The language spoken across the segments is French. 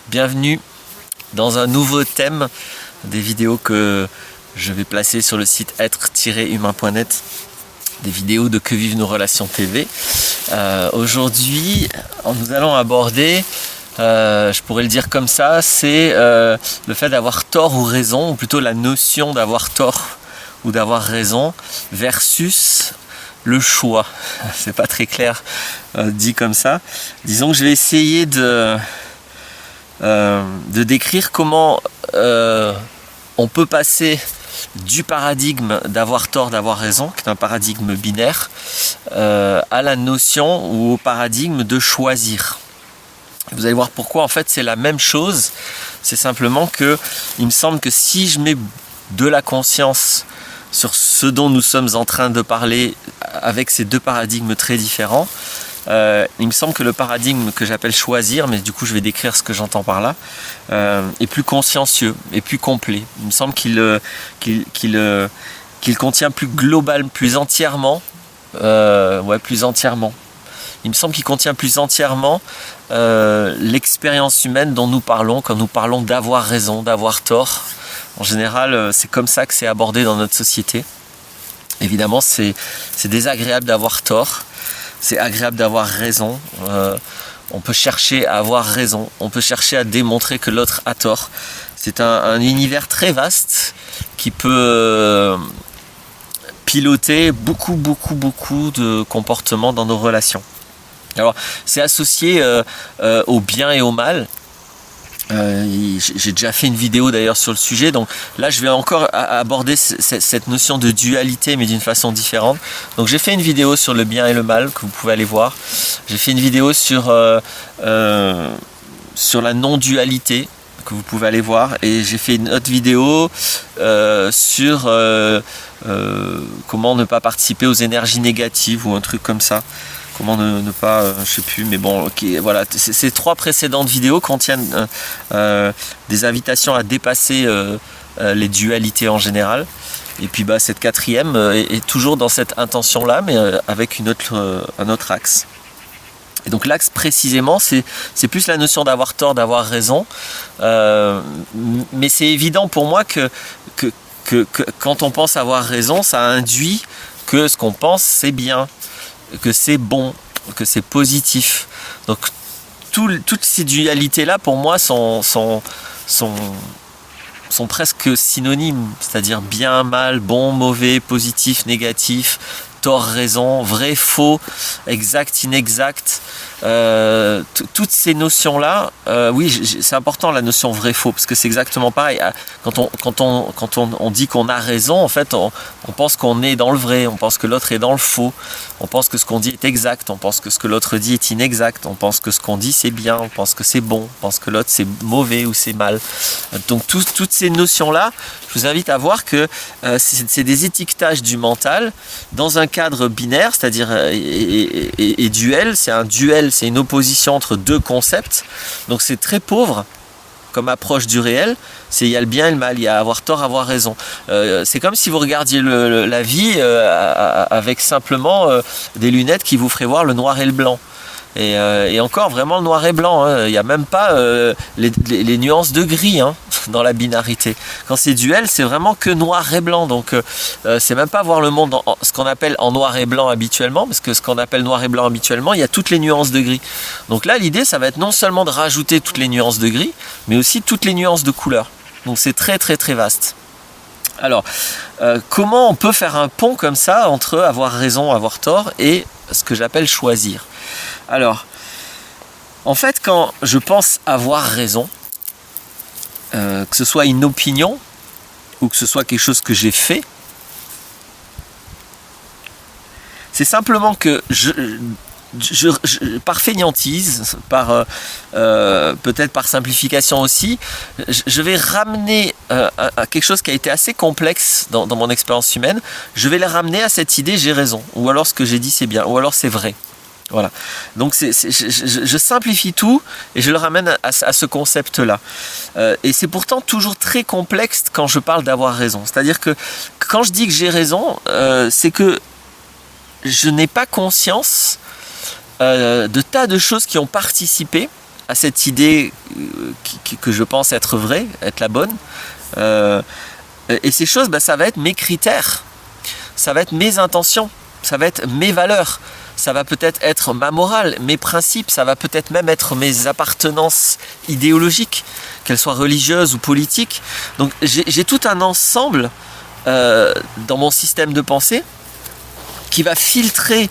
Bienvenue dans un nouveau thème des vidéos que je vais placer sur le site être-humain.net, des vidéos de Que vivent nos relations TV. Aujourd'hui, nous allons aborder, je pourrais le dire comme ça, c'est le fait d'avoir tort ou raison, ou plutôt la notion d'avoir tort ou d'avoir raison versus le choix. C'est pas très clair dit comme ça. Disons que je vais essayer de décrire comment on peut passer du paradigme d'avoir tort, d'avoir raison, qui est un paradigme binaire, à la notion ou au paradigme de choisir. Vous allez voir pourquoi en fait c'est la même chose. C'est simplement que il me semble que si je mets de la conscience sur ce dont nous sommes en train de parler avec ces deux paradigmes très différents, il me semble que le paradigme que j'appelle choisir, mais du coup je vais décrire ce que j'entends par là, est plus consciencieux et plus complet. Il me semble qu'il contient plus global, plus entièrement, plus entièrement. Il me semble qu'il contient plus entièrement l'expérience humaine dont nous parlons quand nous parlons d'avoir raison, d'avoir tort. En général, c'est comme ça que c'est abordé dans notre société. Évidemment, c'est désagréable d'avoir tort. C'est agréable d'avoir raison. On peut chercher à avoir raison. On peut chercher à démontrer que l'autre a tort. C'est un univers très vaste qui peut piloter beaucoup de comportements dans nos relations. Alors, c'est associé au bien et au mal. J'ai déjà fait une vidéo d'ailleurs sur le sujet, donc là je vais encore aborder cette notion de dualité mais d'une façon différente. Donc j'ai fait une vidéo sur le bien et le mal que vous pouvez aller voir. J'ai fait une vidéo sur la non-dualité que vous pouvez aller voir, et j'ai fait une autre vidéo sur comment ne pas participer aux énergies négatives ou un truc comme ça. Comment ne pas, je sais plus, mais bon, ok, voilà. Ces trois précédentes vidéos contiennent des invitations à dépasser les dualités en général. Et puis cette quatrième est toujours dans cette intention-là, mais avec un autre axe. Et donc l'axe précisément, c'est plus la notion d'avoir tort, d'avoir raison. Mais c'est évident pour moi que quand on pense avoir raison, ça induit que ce qu'on pense, c'est bien, que c'est bon, que c'est positif. Donc toutes ces dualités-là, pour moi, sont presque synonymes, c'est-à-dire bien, mal, bon, mauvais, positif, négatif, tort, raison, vrai, faux, exact, inexact. Toutes ces notions-là, oui, c'est important la notion vrai-faux, parce que c'est exactement pareil. Quand on dit qu'on a raison, en fait, on pense qu'on est dans le vrai, on pense que l'autre est dans le faux, on pense que ce qu'on dit est exact, on pense que ce que l'autre dit est inexact, on pense que ce qu'on dit c'est bien, on pense que c'est bon, on pense que l'autre c'est mauvais ou c'est mal. Donc toutes ces notions-là, je vous invite à voir que c'est des étiquetages du mental dans un cadre binaire, c'est-à-dire et duel. C'est un duel, c'est une opposition entre deux concepts. Donc c'est très pauvre comme approche du réel. Il y a le bien et le mal, il y a avoir tort, avoir raison. C'est comme si vous regardiez la vie avec simplement des lunettes qui vous feraient voir le noir et le blanc. Et encore vraiment le noir et blanc, hein. Il n'y a même pas les nuances de gris dans la binarité. Quand c'est duel, c'est vraiment que noir et blanc. Donc c'est même pas voir le monde ce qu'on appelle en noir et blanc habituellement, parce que ce qu'on appelle noir et blanc habituellement, il y a toutes les nuances de gris. Donc là, l'idée, ça va être non seulement de rajouter toutes les nuances de gris, mais aussi toutes les nuances de couleur. Donc c'est très vaste. Alors, comment on peut faire un pont comme ça entre avoir raison, avoir tort et ce que j'appelle choisir? Alors, en fait, quand je pense avoir raison, que ce soit une opinion ou que ce soit quelque chose que j'ai fait, c'est simplement que par fainéantise, peut-être par simplification aussi, je vais ramener à quelque chose qui a été assez complexe dans mon expérience humaine. Je vais le ramener à cette idée j'ai raison, ou alors ce que j'ai dit c'est bien, ou alors c'est vrai. Voilà. Donc je simplifie tout et je le ramène à ce concept-là. Et c'est pourtant toujours très complexe quand je parle d'avoir raison. C'est-à-dire que quand je dis que j'ai raison, c'est que je n'ai pas conscience de tas de choses qui ont participé à cette idée que je pense être vraie, être la bonne. Et ces choses, ça va être mes critères, ça va être mes intentions, ça va être mes valeurs, ça va peut-être être ma morale, mes principes, ça va peut-être même être mes appartenances idéologiques, qu'elles soient religieuses ou politiques. Donc j'ai tout un ensemble dans mon système de pensée qui va filtrer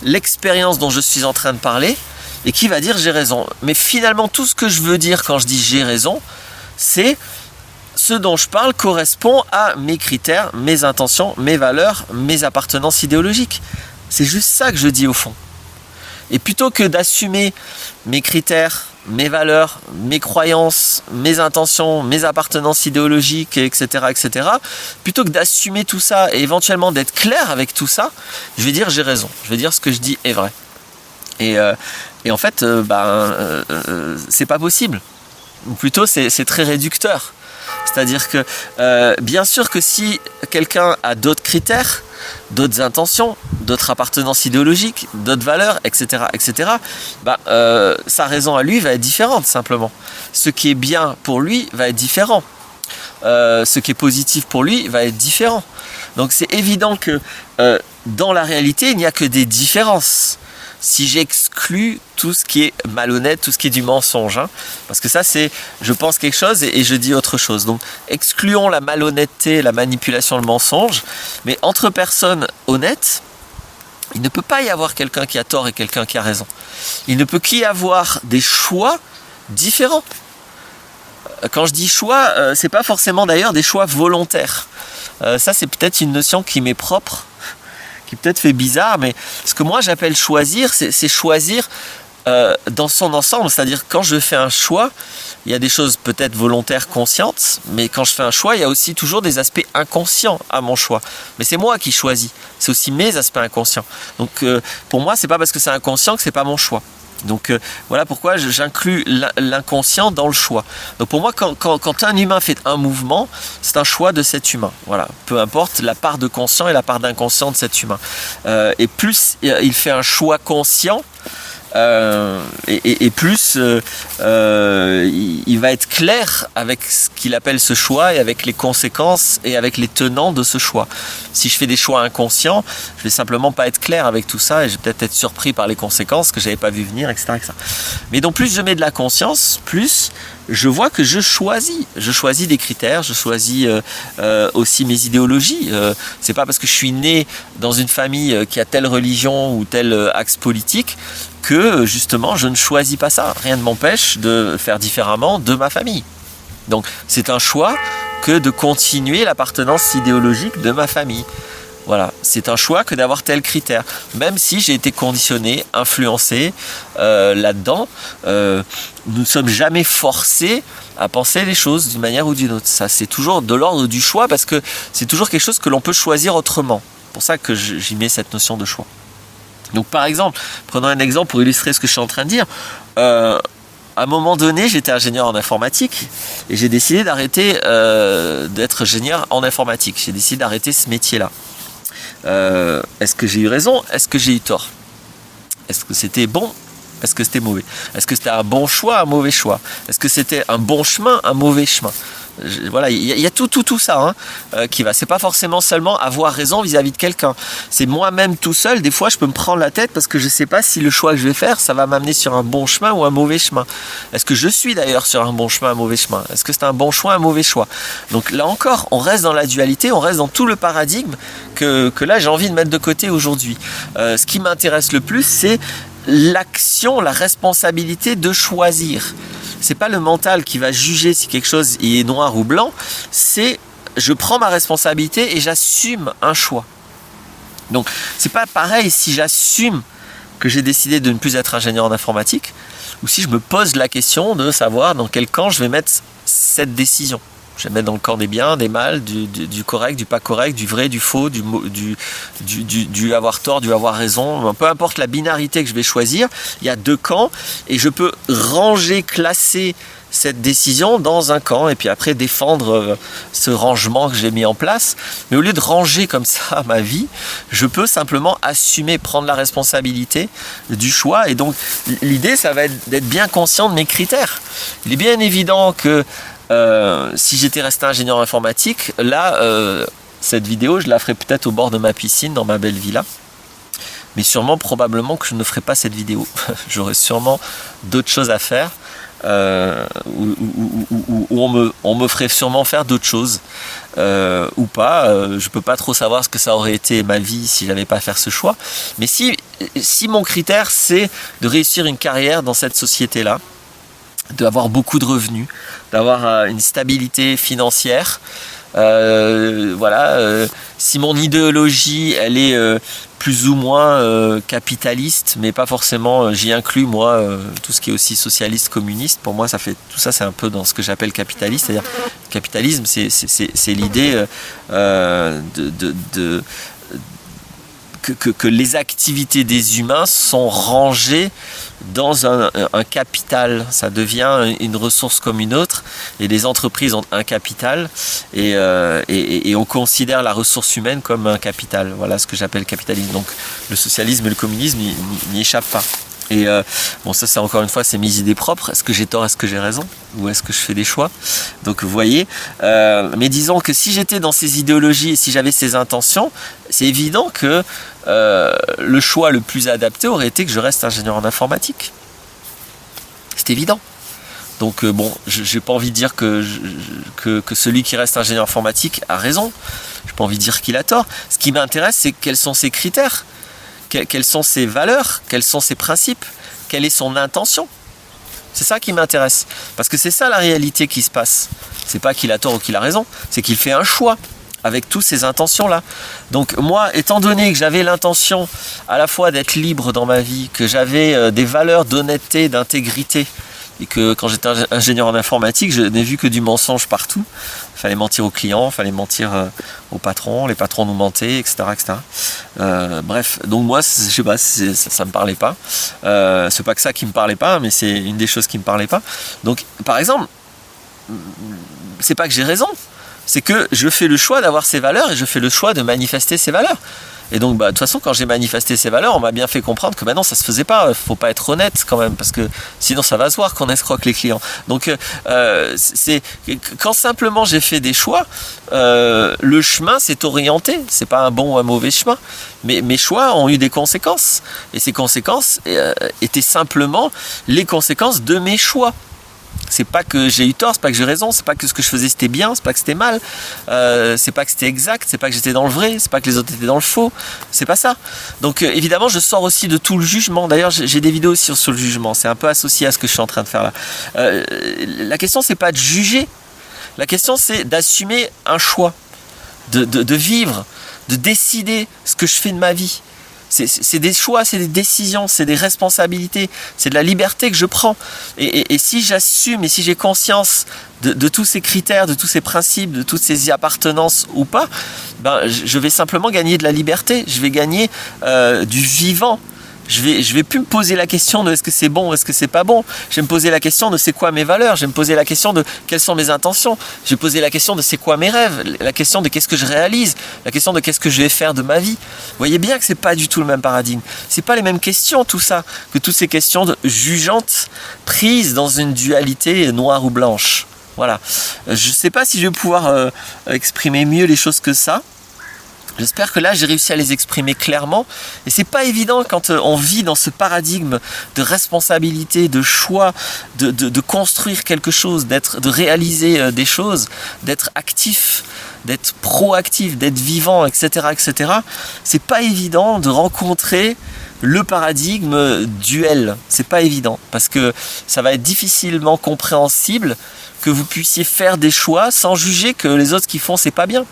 l'expérience dont je suis en train de parler et qui va dire j'ai raison. Mais finalement, tout ce que je veux dire quand je dis j'ai raison, c'est ce dont je parle correspond à mes critères, mes intentions, mes valeurs, mes appartenances idéologiques. C'est juste ça que je dis au fond. Et plutôt que d'assumer mes critères, mes valeurs, mes croyances, mes intentions, mes appartenances idéologiques, etc., etc., plutôt que d'assumer tout ça et éventuellement d'être clair avec tout ça, je vais dire j'ai raison. Je vais dire ce que je dis est vrai. Et en fait, c'est pas possible. Ou plutôt, c'est très réducteur. C'est-à-dire que, bien sûr que si quelqu'un a d'autres critères, d'autres intentions, d'autres appartenances idéologiques, d'autres valeurs, etc., etc., sa raison à lui va être différente, simplement. Ce qui est bien pour lui va être différent. Ce qui est positif pour lui va être différent. Donc c'est évident que dans la réalité, il n'y a que des différences. Si j'exclus tout ce qui est malhonnête, tout ce qui est du mensonge, parce que ça c'est, je pense quelque chose et je dis autre chose. Donc excluons la malhonnêteté, la manipulation, le mensonge, mais entre personnes honnêtes, il ne peut pas y avoir quelqu'un qui a tort et quelqu'un qui a raison. Il ne peut qu'y avoir des choix différents. Quand je dis choix, c'est pas forcément d'ailleurs des choix volontaires. Ça c'est peut-être une notion qui m'est propre, qui peut-être fait bizarre, mais ce que moi j'appelle choisir, c'est choisir dans son ensemble. C'est-à-dire quand je fais un choix, il y a des choses peut-être volontaires, conscientes, mais quand je fais un choix, il y a aussi toujours des aspects inconscients à mon choix. Mais c'est moi qui choisis, c'est aussi mes aspects inconscients. Donc pour moi, c'est pas parce que c'est inconscient que c'est pas mon choix. Donc voilà pourquoi j'inclus l'inconscient dans le choix. Donc pour moi, quand un humain fait un mouvement, c'est un choix de cet humain. Voilà, peu importe la part de conscient et la part d'inconscient de cet humain. Et plus il fait un choix conscient, et plus il va être clair avec ce qu'il appelle ce choix et avec les conséquences et avec les tenants de ce choix. Si je fais des choix inconscients, je vais simplement pas être clair avec tout ça et je vais peut-être être surpris par les conséquences que j'avais pas vu venir, etc., etc. Mais donc plus je mets de la conscience, plus je vois que je choisis des critères, je choisis aussi mes idéologies. C'est pas parce que je suis né dans une famille qui a telle religion ou tel axe politique que justement je ne choisis pas ça. Rien ne m'empêche de faire différemment de ma famille. Donc c'est un choix que de continuer l'appartenance idéologique de ma famille. Voilà, c'est un choix que d'avoir tel critère. Même si j'ai été conditionné, influencé là-dedans, nous ne sommes jamais forcés à penser les choses d'une manière ou d'une autre. Ça, c'est toujours de l'ordre du choix parce que c'est toujours quelque chose que l'on peut choisir autrement. C'est pour ça que j'y mets cette notion de choix. Donc par exemple, prenons un exemple pour illustrer ce que je suis en train de dire. À un moment donné, j'étais ingénieur en informatique et j'ai décidé d'arrêter d'être ingénieur en informatique. J'ai décidé d'arrêter ce métier-là. Est-ce que j'ai eu raison? Est-ce que j'ai eu tort? Est-ce que c'était bon? Est-ce que c'était mauvais? Est-ce que c'était un bon choix, un mauvais choix? Est-ce que c'était un bon chemin, un mauvais chemin? Voilà, il y a tout ça qui va. C'est pas forcément seulement avoir raison vis-à-vis de quelqu'un. C'est moi-même tout seul. Des fois, je peux me prendre la tête parce que je sais pas si le choix que je vais faire, ça va m'amener sur un bon chemin ou un mauvais chemin. Est-ce que je suis d'ailleurs sur un bon chemin, un mauvais chemin? Est-ce que c'est un bon choix, un mauvais choix? Donc là encore, on reste dans la dualité, on reste dans tout le paradigme que là j'ai envie de mettre de côté aujourd'hui. Ce qui m'intéresse le plus, c'est l'action, la responsabilité de choisir. C'est pas le mental qui va juger si quelque chose est noir ou blanc, c'est je prends ma responsabilité et j'assume un choix. Donc c'est pas pareil si j'assume que j'ai décidé de ne plus être ingénieur en informatique ou si je me pose la question de savoir dans quel camp je vais mettre cette décision. Je vais mettre dans le camp des biens, des mal, du correct, du pas correct, du vrai, du faux, du avoir tort, du avoir raison. Peu importe la binarité que je vais choisir, il y a deux camps et je peux ranger, classer cette décision dans un camp et puis après défendre ce rangement que j'ai mis en place. Mais au lieu de ranger comme ça ma vie, je peux simplement assumer, prendre la responsabilité du choix. Et donc l'idée, ça va être d'être bien conscient de mes critères. Il est bien évident que si j'étais resté ingénieur informatique, là, cette vidéo, je la ferais peut-être au bord de ma piscine, dans ma belle villa. Mais sûrement, probablement que je ne ferai pas cette vidéo. J'aurais sûrement d'autres choses à faire. Où on me ferait sûrement faire d'autres choses. Ou pas. Je peux pas trop savoir ce que ça aurait été ma vie si j'avais pas fait ce choix. Mais si mon critère, c'est de réussir une carrière dans cette société-là, d'avoir beaucoup de revenus, d'avoir une stabilité financière, si mon idéologie elle est plus ou moins capitaliste, mais pas forcément, j'y inclus moi tout ce qui est aussi socialiste, communiste. Pour moi, tout ça c'est un peu dans ce que j'appelle capitaliste, c'est-à-dire capitalisme, c'est l'idée que les activités des humains sont rangées dans un capital. Ça devient une ressource comme une autre, et les entreprises ont un capital, et on considère la ressource humaine comme un capital. Voilà ce que j'appelle capitalisme. Donc le socialisme et le communisme n'y échappent pas. Et ça c'est encore une fois, c'est mes idées propres. Est-ce que j'ai tort, est-ce que j'ai raison, ou est-ce que je fais des choix? Donc vous voyez, mais disons que si j'étais dans ces idéologies et si j'avais ces intentions, c'est évident que le choix le plus adapté aurait été que je reste ingénieur en informatique. C'est évident. Donc j'ai pas envie de dire que celui qui reste ingénieur informatique a raison. J'ai pas envie de dire qu'il a tort. Ce qui m'intéresse, c'est quels sont ses critères. Quelles sont ses valeurs, quels sont ses principes, quelle est son intention. C'est ça qui m'intéresse. Parce que c'est ça la réalité qui se passe. C'est pas qu'il a tort ou qu'il a raison, c'est qu'il fait un choix avec toutes ces intentions-là. Donc moi, étant donné que j'avais l'intention à la fois d'être libre dans ma vie, que j'avais des valeurs d'honnêteté, d'intégrité, et que quand j'étais ingénieur en informatique, je n'ai vu que du mensonge partout. Il fallait mentir aux clients, il fallait mentir aux patrons, les patrons nous mentaient, etc. Bref, donc moi, je sais pas, ça me parlait pas. C'est pas que ça qui me parlait pas, mais c'est une des choses qui me parlait pas. Donc, par exemple, c'est pas que j'ai raison, c'est que je fais le choix d'avoir ces valeurs et je fais le choix de manifester ces valeurs. Et donc, de toute façon, quand j'ai manifesté ces valeurs, on m'a bien fait comprendre que non, ça se faisait pas. Faut pas être honnête quand même, parce que sinon ça va se voir qu'on escroque les clients. Donc, c'est quand simplement j'ai fait des choix, le chemin s'est orienté. C'est pas un bon ou un mauvais chemin, mais mes choix ont eu des conséquences. Et ces conséquences étaient simplement les conséquences de mes choix. C'est pas que j'ai eu tort, c'est pas que j'ai raison, c'est pas que ce que je faisais c'était bien, c'est pas que c'était mal, c'est pas que c'était exact, c'est pas que j'étais dans le vrai, c'est pas que les autres étaient dans le faux, c'est pas ça. Donc évidemment je sors aussi de tout le jugement. D'ailleurs j'ai des vidéos aussi sur le jugement, c'est un peu associé à ce que je suis en train de faire là. La question c'est pas de juger, la question c'est d'assumer un choix, de vivre, de décider ce que je fais de ma vie. C'est des choix, c'est des décisions, c'est des responsabilités, c'est de la liberté que je prends. Et si j'assume et si j'ai conscience de tous ces critères, de tous ces principes, de toutes ces appartenances ou pas, je vais simplement gagner de la liberté, je vais gagner du vivant. Je vais plus me poser la question de est-ce que c'est bon ou est-ce que c'est pas bon. Je vais me poser la question de c'est quoi mes valeurs. Je vais me poser la question de quelles sont mes intentions. Je vais me poser la question de c'est quoi mes rêves. La question de qu'est-ce que je réalise. La question de qu'est-ce que je vais faire de ma vie. Vous voyez bien que c'est pas du tout le même paradigme. C'est pas les mêmes questions tout ça que toutes ces questions jugeantes prises dans une dualité noire ou blanche. Voilà. Je sais pas si je vais pouvoir exprimer mieux les choses que ça. J'espère que là j'ai réussi à les exprimer clairement, et c'est pas évident quand on vit dans ce paradigme de responsabilité, de choix, de construire quelque chose, de réaliser des choses, d'être actif, d'être proactif, d'être vivant, etc., etc. C'est pas évident de rencontrer le paradigme duel. C'est pas évident parce que ça va être difficilement compréhensible que vous puissiez faire des choix sans juger que les autres qui font c'est pas bien.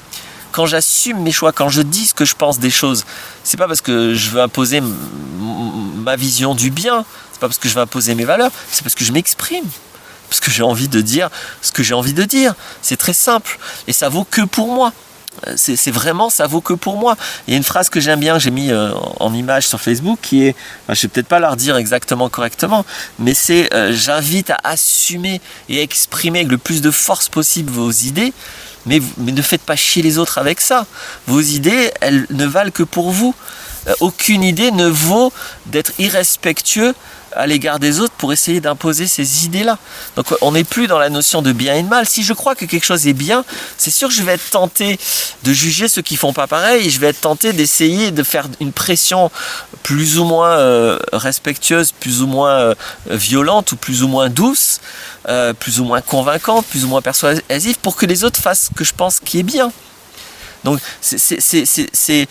Quand j'assume mes choix, quand je dis ce que je pense des choses, c'est pas parce que je veux imposer ma vision du bien, c'est pas parce que je veux imposer mes valeurs, c'est parce que je m'exprime, parce que j'ai envie de dire ce que j'ai envie de dire. C'est très simple et ça vaut que pour moi. c'est vraiment, ça vaut que pour moi. Il y a une phrase que j'aime bien, j'ai mis en image sur Facebook, qui est, je vais peut-être pas la redire exactement correctement, mais c'est j'invite à assumer et exprimer avec le plus de force possible vos idées, mais ne faites pas chier les autres avec ça. Vos idées, elles ne valent que pour vous. Aucune idée ne vaut d'être irrespectueux à l'égard des autres pour essayer d'imposer ces idées-là. Donc on n'est plus dans la notion de bien et de mal. Si je crois que quelque chose est bien, c'est sûr que je vais être tenté de juger ceux qui font pas pareil, et je vais être tenté d'essayer de faire une pression plus ou moins respectueuse, plus ou moins violente, ou plus ou moins douce, plus ou moins convaincante, plus ou moins persuasive, pour que les autres fassent ce que je pense qui est bien. Donc c'est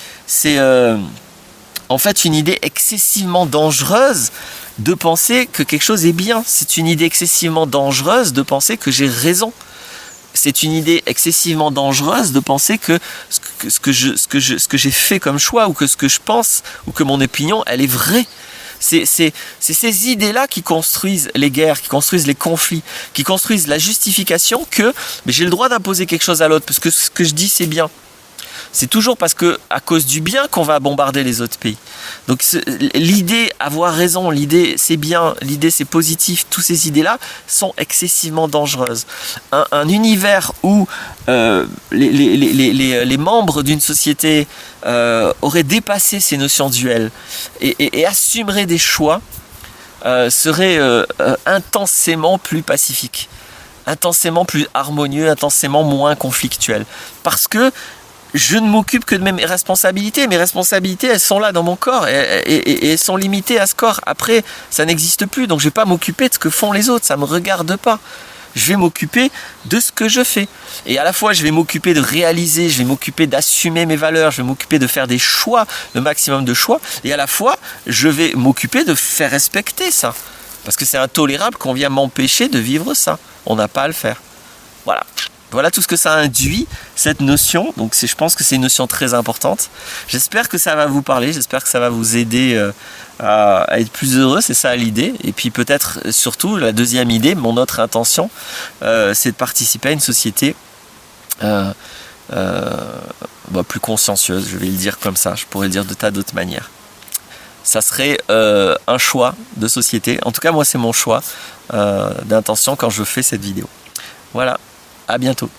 en fait une idée excessivement dangereuse de penser que quelque chose est bien. C'est une idée excessivement dangereuse de penser que j'ai raison. C'est une idée excessivement dangereuse de penser que ce que j'ai fait comme choix, ou que ce que je pense, ou que mon opinion, elle est vraie. C'est ces idées-là qui construisent les guerres, qui construisent les conflits, qui construisent la justification que j'ai le droit d'imposer quelque chose à l'autre, parce que ce que je dis, c'est bien. C'est toujours parce que, à cause du bien, qu'on va bombarder les autres pays. Donc l'idée avoir raison, l'idée c'est bien, l'idée c'est positif, toutes ces idées-là sont excessivement dangereuses. Un univers où les membres d'une société auraient dépassé ces notions duelles et assumeraient des choix serait intensément plus pacifique, intensément plus harmonieux, intensément moins conflictuel. Parce que je ne m'occupe que de mes responsabilités. Mes responsabilités, elles sont là dans mon corps et elles sont limitées à ce corps. Après, ça n'existe plus, donc je ne vais pas m'occuper de ce que font les autres, ça ne me regarde pas. Je vais m'occuper de ce que je fais. Et à la fois, je vais m'occuper de réaliser, je vais m'occuper d'assumer mes valeurs, je vais m'occuper de faire des choix, le maximum de choix. Et à la fois, je vais m'occuper de faire respecter ça. Parce que c'est intolérable qu'on vienne m'empêcher de vivre ça. On n'a pas à le faire. Voilà. Voilà tout ce que ça induit, cette notion. Donc je pense que c'est une notion très importante. J'espère que ça va vous parler, j'espère que ça va vous aider à être plus heureux, c'est ça l'idée. Et puis peut-être surtout, la deuxième idée, mon autre intention, c'est de participer à une société plus consciencieuse, je vais le dire comme ça, je pourrais le dire de tas d'autres manières. Ça serait un choix de société. En tout cas, moi, c'est mon choix d'intention quand je fais cette vidéo. Voilà. À bientôt.